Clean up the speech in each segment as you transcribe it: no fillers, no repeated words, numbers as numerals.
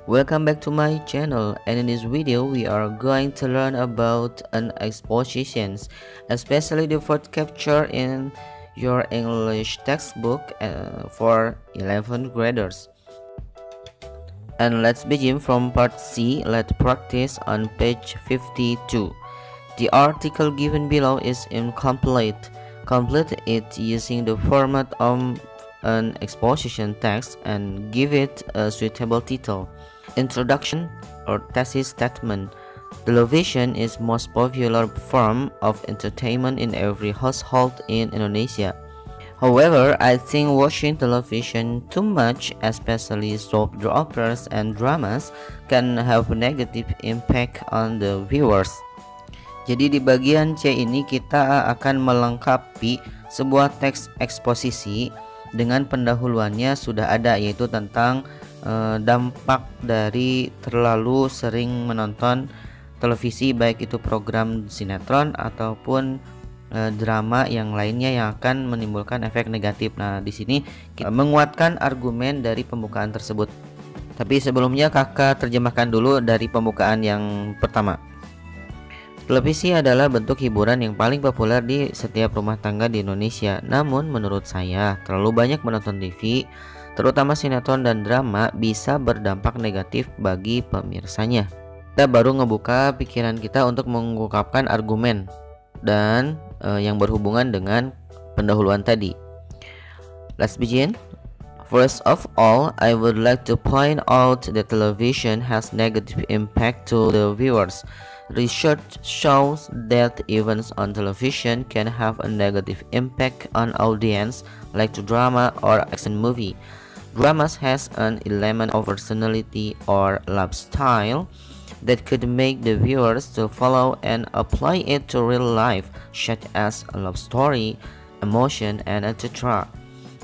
Welcome back to my channel, and in this video we are going to learn about an expositions, especially the word capture in your English textbook for 11th graders. And let's begin from part C. Let's practice on page 52. The article given below is incomplete. Complete it using the format of an exposition text and give it a suitable title. Introduction or thesis statement. Television is most popular form of entertainment in every household in Indonesia. However, I think watching television too much, especially soap operas and dramas, can have a negative impact on the viewers. Jadi di bagian C ini kita akan melengkapi sebuah teks eksposisi dengan pendahuluannya sudah ada, yaitu tentang dampak dari terlalu sering menonton televisi, baik itu program sinetron ataupun drama yang lainnya yang akan menimbulkan efek negatif. Nah, di sini kita menguatkan argumen dari pembukaan tersebut. Tapi sebelumnya kakak terjemahkan dulu dari pembukaan yang pertama. Televisi adalah bentuk hiburan yang paling populer di setiap rumah tangga di Indonesia. Namun menurut saya, terlalu banyak menonton TV, terutama sinetron dan drama, bisa berdampak negatif bagi pemirsanya. Kita baru ngebuka pikiran kita untuk mengungkapkan argumen dan yang berhubungan dengan pendahuluan tadi. Let's begin. First of all, I would like to point out that television has negative impact to the viewers. Research shows that events on television can have a negative impact on audience, like to drama or action movie. Dramas has an element of personality or lifestyle that could make the viewers to follow and apply it to real life, such as a love story, emotion, and etc.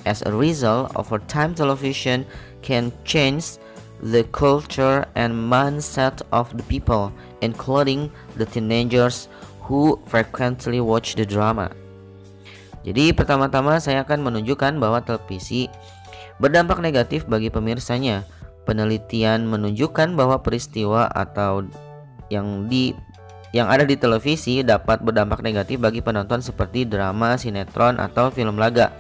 As a result, over time television can change the culture and mindset of the people, including the teenagers who frequently watch the drama. Jadi pertama-tama saya akan menunjukkan bahwa televisi berdampak negatif bagi pemirsanya. Penelitian menunjukkan bahwa peristiwa atau yang ada di televisi dapat berdampak negatif bagi penonton seperti drama, sinetron, atau film laga.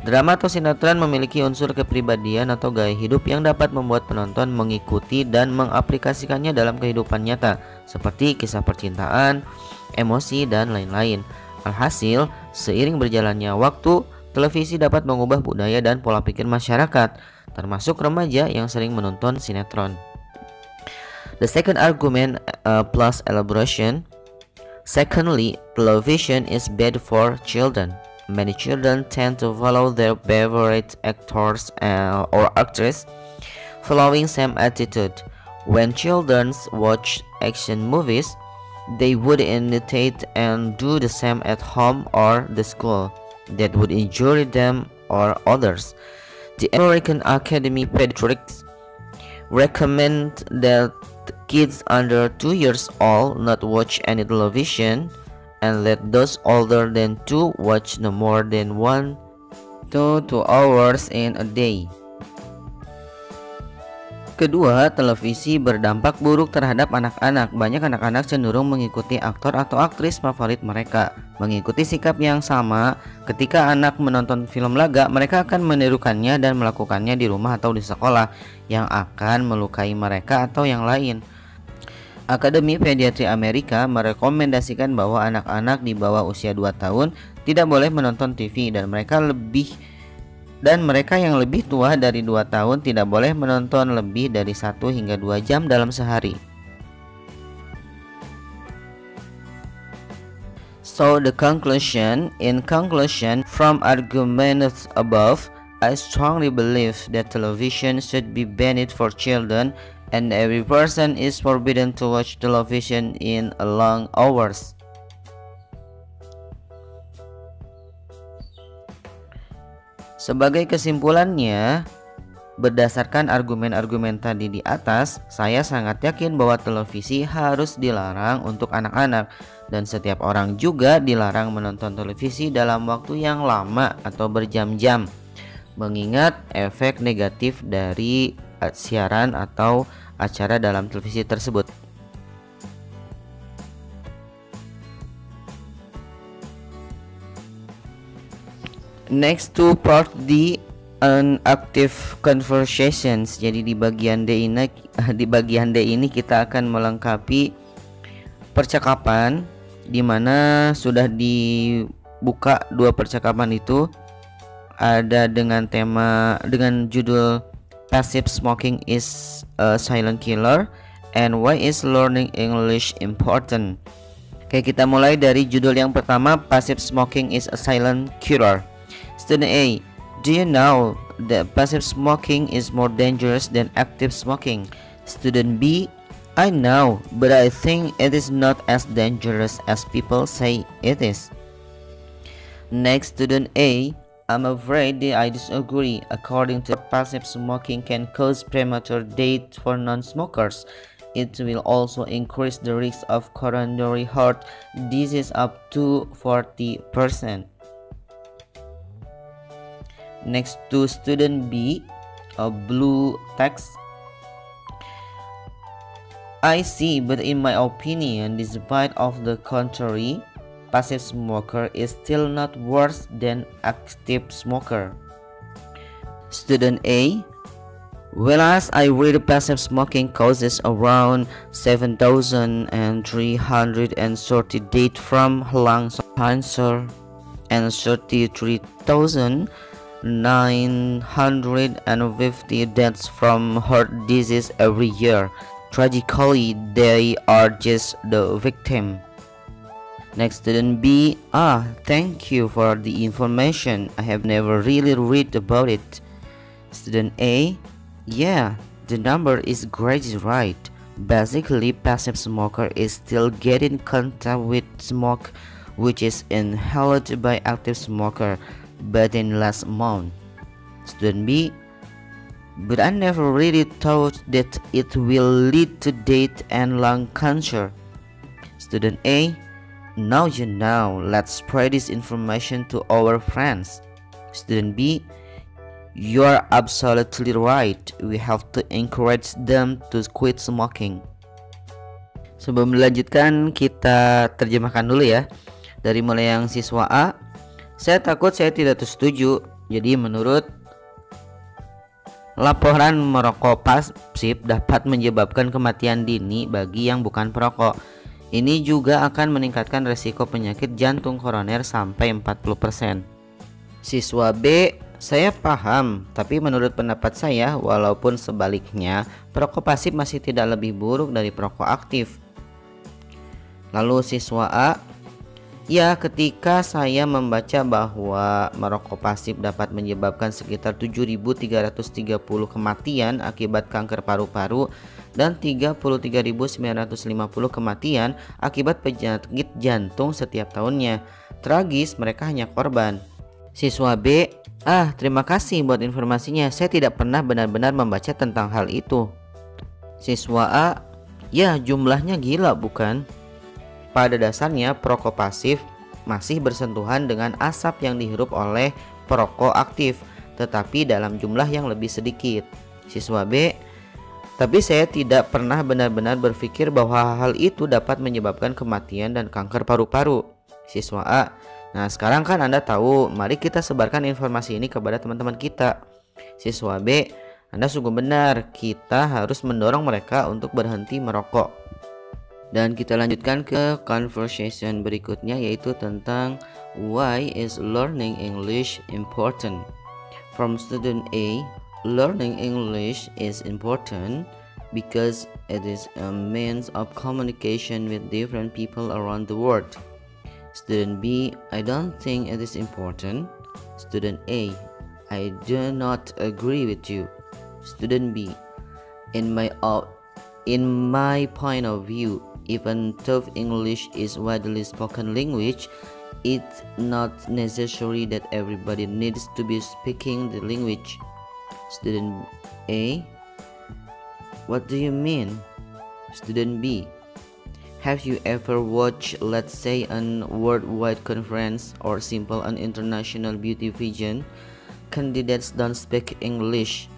Drama atau sinetron memiliki unsur kepribadian atau gaya hidup yang dapat membuat penonton mengikuti dan mengaplikasikannya dalam kehidupan nyata, seperti kisah percintaan, emosi, dan lain-lain. Alhasil, seiring berjalannya waktu, televisi dapat mengubah budaya dan pola pikir masyarakat, termasuk remaja yang sering menonton sinetron. The second argument plus elaboration. Secondly, television is bad for children. Many children tend to follow their favorite actors or actress, following same attitude. When children watch action movies, they would imitate and do the same at home or the school. That would injure them or others. The American Academy of Pediatrics recommend that kids under 2 years old not watch any television, and let those older than 2 watch no more than 1 to 2 hours in a day. Kedua, televisi berdampak buruk terhadap anak-anak. Banyak anak-anak cenderung mengikuti aktor atau aktris favorit mereka. Mengikuti sikap yang sama ketika anak menonton film laga, mereka akan menirukannya dan melakukannya di rumah atau di sekolah, yang akan melukai mereka atau yang lain. Akademi Pediatri Amerika merekomendasikan bahwa anak-anak di bawah usia 2 tahun tidak boleh menonton TV, dan mereka yang lebih tua dari 2 tahun tidak boleh menonton lebih dari 1 hingga 2 jam dalam sehari. So the conclusion, in conclusion from arguments above, I strongly believe that television should be banned for children, and every person is forbidden to watch television in long hours. Sebagai kesimpulannya, berdasarkan argumen-argumen tadi di atas, saya sangat yakin bahwa televisi harus dilarang untuk anak-anak, dan setiap orang juga dilarang menonton televisi dalam waktu yang lama atau berjam-jam, mengingat efek negatif dari siaran atau acara dalam televisi tersebut. Next to part D, unactive conversations. Jadi di bagian D ini kita akan melengkapi percakapan di mana sudah dibuka dua percakapan itu, ada dengan judul Passive Smoking is a Silent Killer and Why is Learning English Important. Oke, kita mulai dari judul yang pertama, Passive Smoking is a Silent Killer. Student A, do you know that passive smoking is more dangerous than active smoking? Student B, I know, but I think it is not as dangerous as people say it is. Next, student A, I'm afraid that I disagree. According to passive smoking can cause premature death for non-smokers. It will also increase the risk of coronary heart disease up to 40%. Next to student B, a blue text. I see, but in my opinion, despite of the contrary, passive smoker is still not worse than active smoker. Student A, whereas I read passive smoking causes around 7,330 deaths from lung cancer and 33,950 deaths from heart disease every year. Tragically, they are just the victim. Next, student B. Thank you for the information. I have never really read about it. Student A. Yeah, the number is great, right? Basically, passive smoker is still getting contact with smoke, which is inhaled by active smoker, but in less amount. Student B, but I never really thought that it will lead to death and lung cancer. Student A, now you know, let's spread this information to our friends. Student B, you are absolutely right. We have to encourage them to quit smoking. Sebelum dilanjutkan, kita terjemahkan dulu ya. Dari mulai yang siswa A, saya takut saya tidak setuju. Jadi menurut laporan, merokok pasif dapat menyebabkan kematian dini bagi yang bukan perokok. Ini juga akan meningkatkan resiko penyakit jantung koroner sampai 40%. Siswa B, saya paham, tapi menurut pendapat saya, walaupun sebaliknya, perokok pasif masih tidak lebih buruk dari perokok aktif. Lalu siswa A, ya, ketika saya membaca bahwa merokok pasif dapat menyebabkan sekitar 7.330 kematian akibat kanker paru-paru dan 33.950 kematian akibat penyakit jantung setiap tahunnya. Tragis, mereka hanya korban. Siswa B, terima kasih buat informasinya. Saya tidak pernah benar-benar membaca tentang hal itu. Siswa A, ya, jumlahnya gila bukan? Pada dasarnya perokok pasif masih bersentuhan dengan asap yang dihirup oleh perokok aktif, tetapi dalam jumlah yang lebih sedikit. Siswa B, tapi saya tidak pernah benar-benar berpikir bahwa hal itu dapat menyebabkan kematian dan kanker paru-paru. Siswa A, nah sekarang kan Anda tahu, mari kita sebarkan informasi ini kepada teman-teman kita. Siswa B, Anda sungguh benar, kita harus mendorong mereka untuk berhenti merokok. Dan kita lanjutkan ke conversation berikutnya, yaitu tentang why is learning English important. From student A, learning English is important because it is a means of communication with different people around the world. Student B, I don't think it is important. Student A, I do not agree with you. Student B, in my point of view, even though English is widely spoken language, it's not necessary that everybody needs to be speaking the language. Student A, what do you mean? Student B, have you ever watched, let's say, an worldwide conference or simple an international beauty pageant? Candidates don't speak English.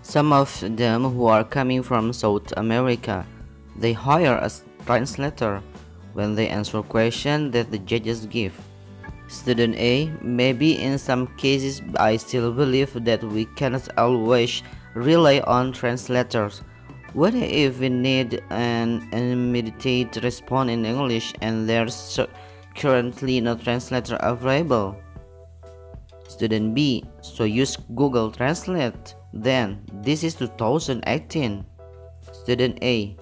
Some of them who are coming from South America, they hire a translator when they answer questions that the judges give. Student A, maybe in some cases I still believe that we cannot always rely on translators. What if we need an immediate response in English and there's currently no translator available? Student B, so use Google Translate. Then, this is 2018. Student A,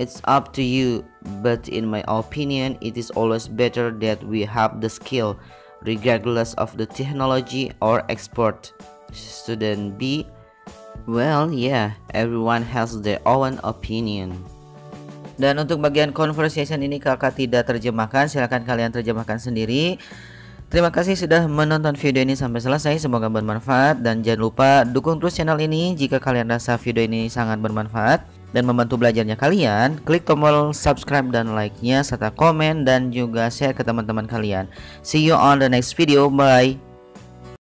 it's up to you, but in my opinion, it is always better that we have the skill, regardless of the technology or expert. Student B, well, yeah, everyone has their own opinion. Dan untuk bagian conversation ini kakak tidak terjemahkan, silahkan kalian terjemahkan sendiri. Terima kasih sudah menonton video ini sampai selesai, semoga bermanfaat. Dan jangan lupa dukung terus channel ini jika kalian rasa video ini sangat bermanfaat dan membantu belajarnya kalian. Klik tombol subscribe dan like-nya serta komen dan juga share ke teman-teman kalian. See you on the next video, bye.